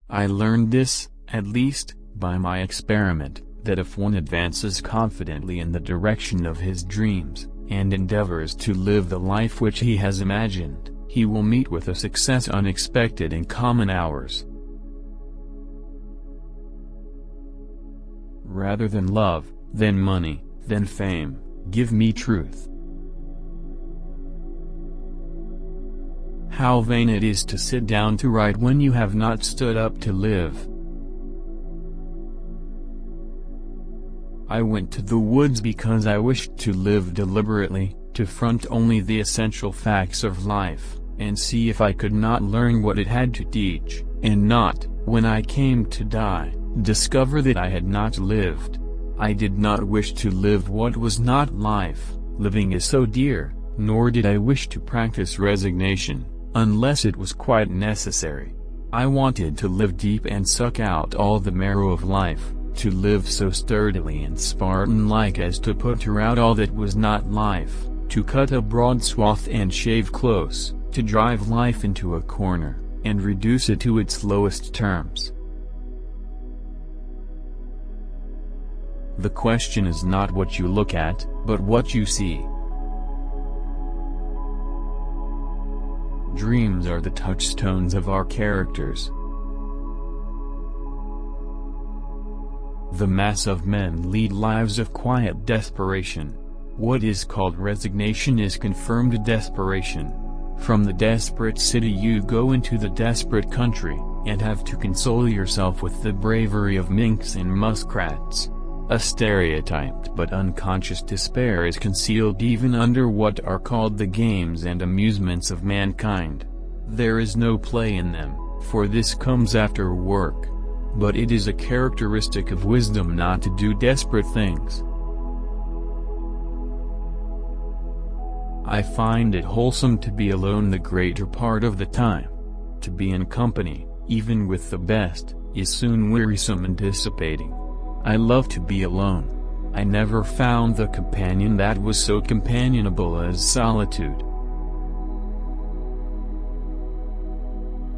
I learned this, at least, by my experiment, that if one advances confidently in the direction of his dreams, and endeavors to live the life which he has imagined, he will meet with a success unexpected in common hours. Rather than love, than money, than fame, give me truth. How vain it is to sit down to write when you have not stood up to live. I went to the woods because I wished to live deliberately, to front only the essential facts of life, and see if I could not learn what it had to teach, and not, when I came to die, discover that I had not lived. I did not wish to live what was not life, living is so dear, nor did I wish to practice resignation, unless it was quite necessary. I wanted to live deep and suck out all the marrow of life, to live so sturdily and Spartan-like as to put out all that was not life, to cut a broad swath and shave close, to drive life into a corner, and reduce it to its lowest terms. The question is not what you look at, but what you see. Dreams are the touchstones of our characters. The mass of men lead lives of quiet desperation. What is called resignation is confirmed desperation. From the desperate city you go into the desperate country, and have to console yourself with the bravery of minks and muskrats. A stereotyped but unconscious despair is concealed even under what are called the games and amusements of mankind. There is no play in them, for this comes after work. But it is a characteristic of wisdom not to do desperate things. I find it wholesome to be alone the greater part of the time. To be in company, even with the best, is soon wearisome and dissipating. I love to be alone. I never found the companion that was so companionable as solitude.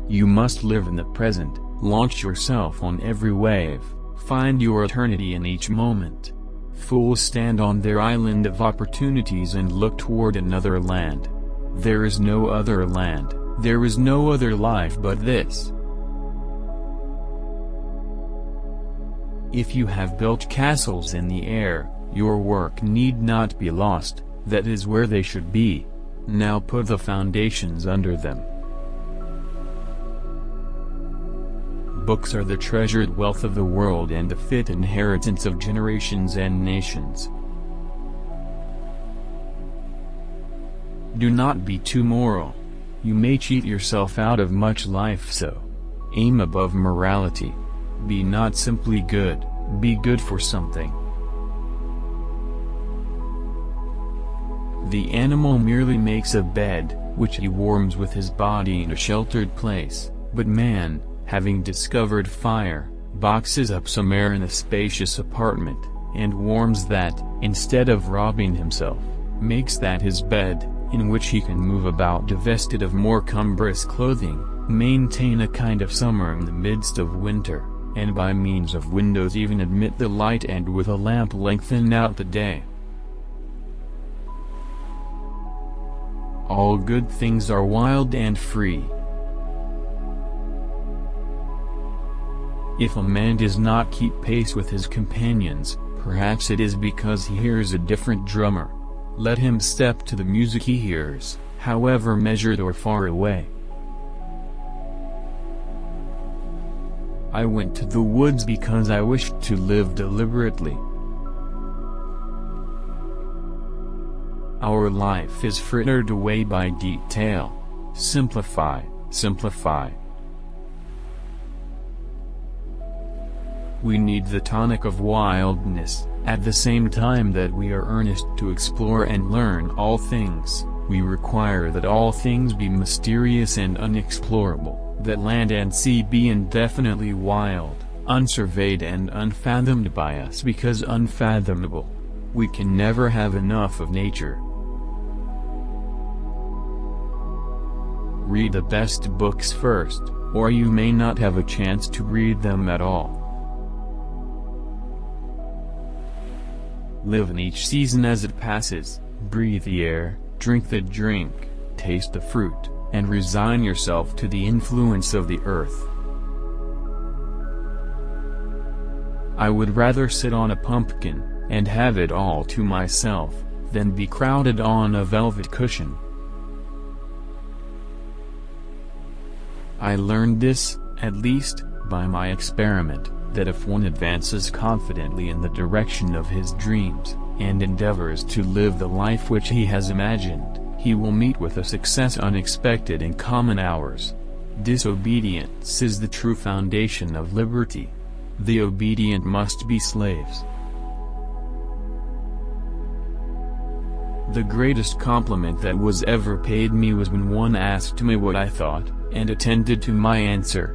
You must live in the present, launch yourself on every wave, find your eternity in each moment. Fools stand on their island of opportunities and look toward another land. There is no other land, there is no other life but this. If you have built castles in the air, your work need not be lost, that is where they should be. Now put the foundations under them. Books are the treasured wealth of the world and the fit inheritance of generations and nations. Do not be too moral. You may cheat yourself out of much life, so aim above morality. Be not simply good, be good for something. The animal merely makes a bed, which he warms with his body in a sheltered place, but man, having discovered fire, boxes up some air in a spacious apartment, and warms that, instead of robbing himself, makes that his bed, in which he can move about divested of more cumbrous clothing, maintain a kind of summer in the midst of winter, and by means of windows even admit the light and with a lamp lengthen out the day. All good things are wild and free. If a man does not keep pace with his companions, perhaps it is because he hears a different drummer. Let him step to the music he hears, however measured or far away. I went to the woods because I wished to live deliberately. Our life is frittered away by detail. Simplify, simplify. We need the tonic of wildness, at the same time that we are earnest to explore and learn all things. We require that all things be mysterious and unexplorable, that land and sea be indefinitely wild, unsurveyed and unfathomed by us because unfathomable. We can never have enough of nature. Read the best books first, or you may not have a chance to read them at all. Live in each season as it passes, breathe the air, drink the drink, taste the fruit, and resign yourself to the influence of the earth. I would rather sit on a pumpkin, and have it all to myself, than be crowded on a velvet cushion. I learned this, at least, by my experiment, that if one advances confidently in the direction of his dreams, and endeavors to live the life which he has imagined, he will meet with a success unexpected in common hours. Disobedience is the true foundation of liberty. The obedient must be slaves. The greatest compliment that was ever paid me was when one asked me what I thought, and attended to my answer.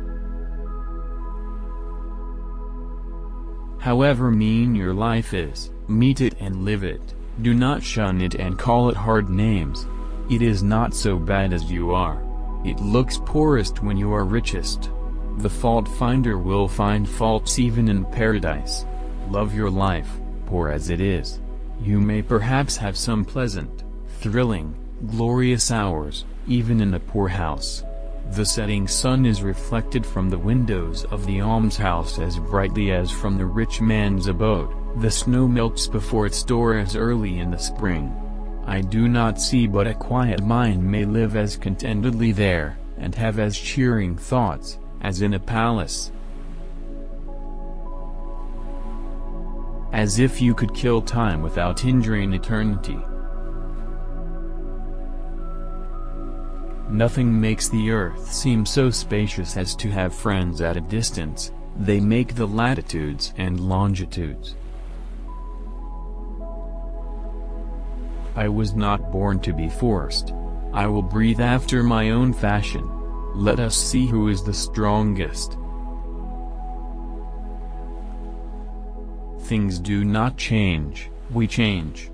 However mean your life is, meet it and live it, do not shun it and call it hard names. It is not so bad as you are. It looks poorest when you are richest. The fault finder will find faults even in paradise. Love your life, poor as it is. You may perhaps have some pleasant, thrilling, glorious hours, even in a poor house. The setting sun is reflected from the windows of the almshouse as brightly as from the rich man's abode. The snow melts before its door as early in the spring. I do not see but a quiet mind may live as contentedly there, and have as cheering thoughts, as in a palace. As if you could kill time without injuring eternity. Nothing makes the earth seem so spacious as to have friends at a distance. They make the latitudes and longitudes. I was not born to be forced. I will breathe after my own fashion. Let us see who is the strongest. Things do not change, we change.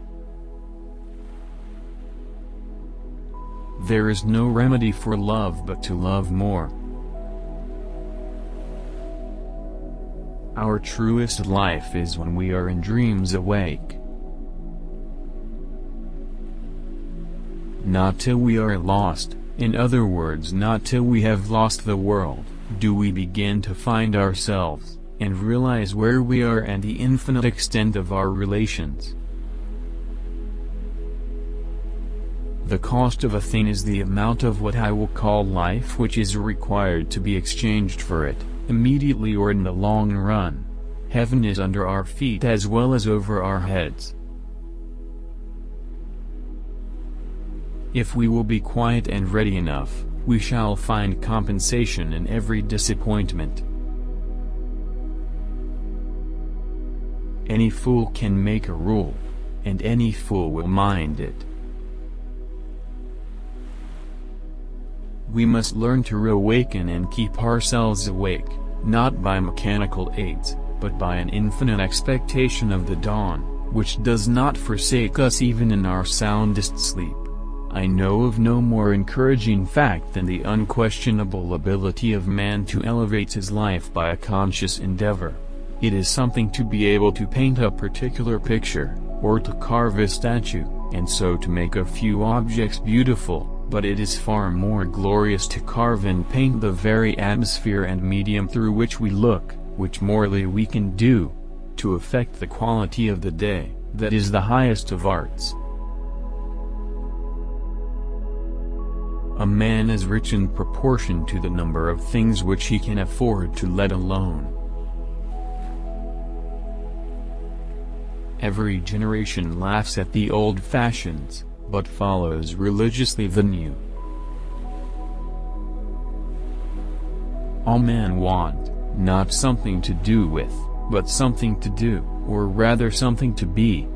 There is no remedy for love but to love more. Our truest life is when we are in dreams awake. Not till we are lost, in other words not till we have lost the world, do we begin to find ourselves, and realize where we are and the infinite extent of our relations. The cost of a thing is the amount of what I will call life which is required to be exchanged for it, immediately or in the long run. Heaven is under our feet as well as over our heads. If we will be quiet and ready enough, we shall find compensation in every disappointment. Any fool can make a rule, and any fool will mind it. We must learn to reawaken and keep ourselves awake, not by mechanical aids, but by an infinite expectation of the dawn, which does not forsake us even in our soundest sleep. I know of no more encouraging fact than the unquestionable ability of man to elevate his life by a conscious endeavor. It is something to be able to paint a particular picture, or to carve a statue, and so to make a few objects beautiful, but it is far more glorious to carve and paint the very atmosphere and medium through which we look, which morally we can do, to affect the quality of the day. That is the highest of arts. A man is rich in proportion to the number of things which he can afford to let alone. Every generation laughs at the old fashions, but follows religiously the new. All men want, not something to do with, but something to do, or rather something to be.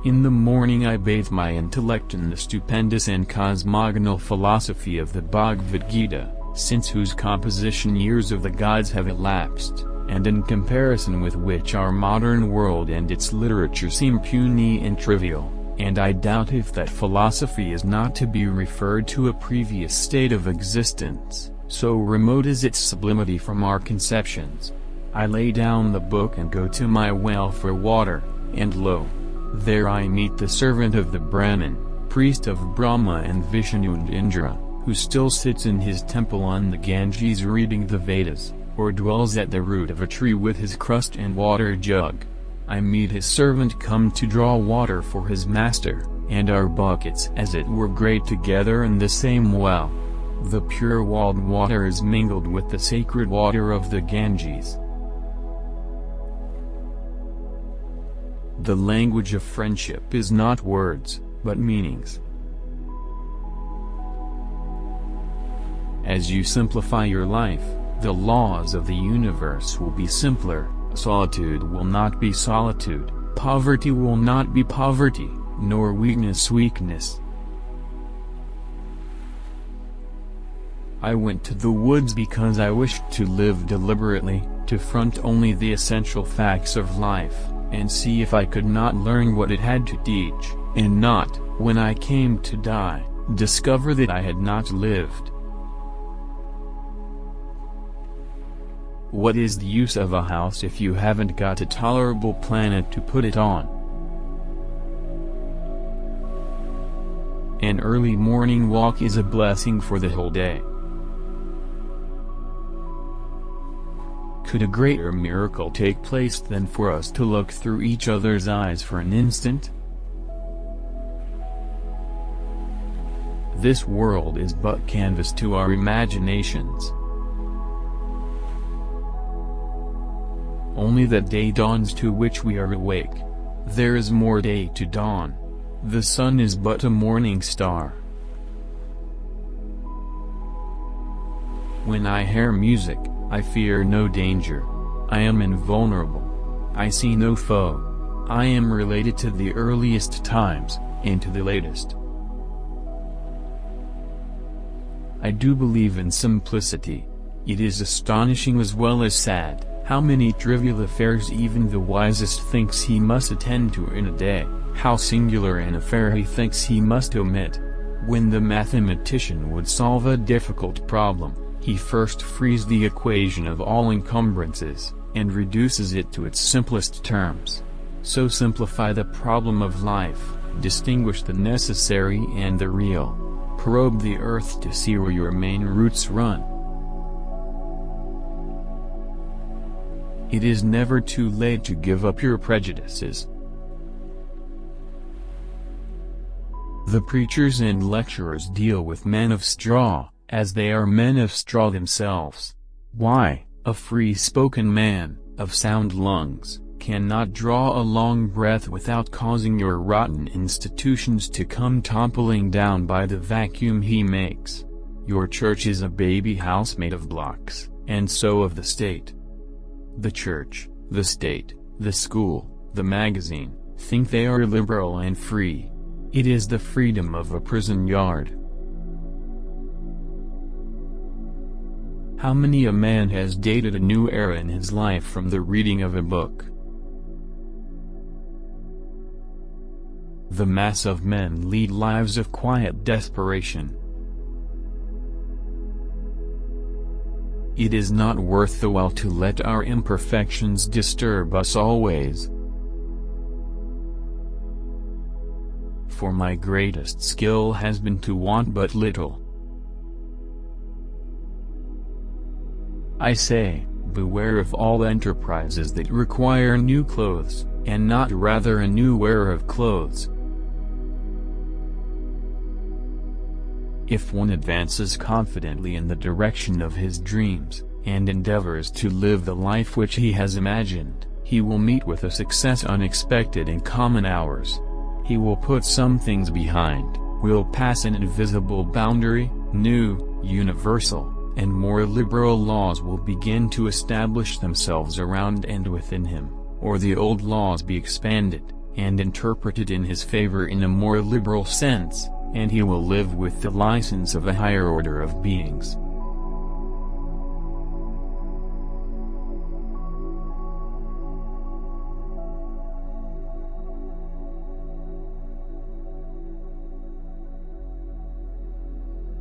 In the morning I bathe my intellect in the stupendous and cosmogonal philosophy of the Bhagavad Gita, since whose composition years of the gods have elapsed, and in comparison with which our modern world and its literature seem puny and trivial. and I doubt if that philosophy is not to be referred to a previous state of existence, so remote is its sublimity from our conceptions. I lay down the book and go to my well for water, and lo! There I meet the servant of the Brahmin, priest of Brahma and Vishnu and Indra, who still sits in his temple on the Ganges reading the Vedas, or dwells at the root of a tree with his crust and water jug. I meet his servant come to draw water for his master, and our buckets as it were grate together in the same well. The pure Walden water is mingled with the sacred water of the Ganges. The language of friendship is not words, but meanings. As you simplify your life, the laws of the universe will be simpler, solitude will not be solitude, poverty will not be poverty, nor weakness weakness. I went to the woods because I wished to live deliberately, to front only the essential facts of life, and see if I could not learn what it had to teach, and not, when I came to die, discover that I had not lived. What is the use of a house if you haven't got a tolerable planet to put it on? An early morning walk is a blessing for the whole day. Could a greater miracle take place than for us to look through each other's eyes for an instant? This world is but canvas to our imaginations. Only that day dawns to which we are awake. There is more day to dawn. The sun is but a morning star. When I hear music, I fear no danger. I am invulnerable. I see no foe. I am related to the earliest times, and to the latest. I do believe in simplicity. It is astonishing as well as sad, how many trivial affairs even the wisest thinks he must attend to in a day, how singular an affair he thinks he must omit. When the mathematician would solve a difficult problem, he first frees the equation of all encumbrances, and reduces it to its simplest terms. So simplify the problem of life, distinguish the necessary and the real. Probe the earth to see where your main roots run. It is never too late to give up your prejudices. The preachers and lecturers deal with men of straw, as they are men of straw themselves. Why, a free-spoken man, of sound lungs, cannot draw a long breath without causing your rotten institutions to come toppling down by the vacuum he makes. Your church is a baby house made of blocks, and so of the state. The church, the state, the school, the magazine, think they are liberal and free. It is the freedom of a prison yard. How many a man has dated a new era in his life from the reading of a book? The mass of men lead lives of quiet desperation. It is not worth the while to let our imperfections disturb us always. For my greatest skill has been to want but little. I say, beware of all enterprises that require new clothes, and not rather a new wearer of clothes. If one advances confidently in the direction of his dreams, and endeavors to live the life which he has imagined, he will meet with a success unexpected in common hours. He will put some things behind, will pass an invisible boundary, new, universal, and more liberal laws will begin to establish themselves around and within him, or the old laws be expanded, and interpreted in his favor in a more liberal sense, and he will live with the license of a higher order of beings.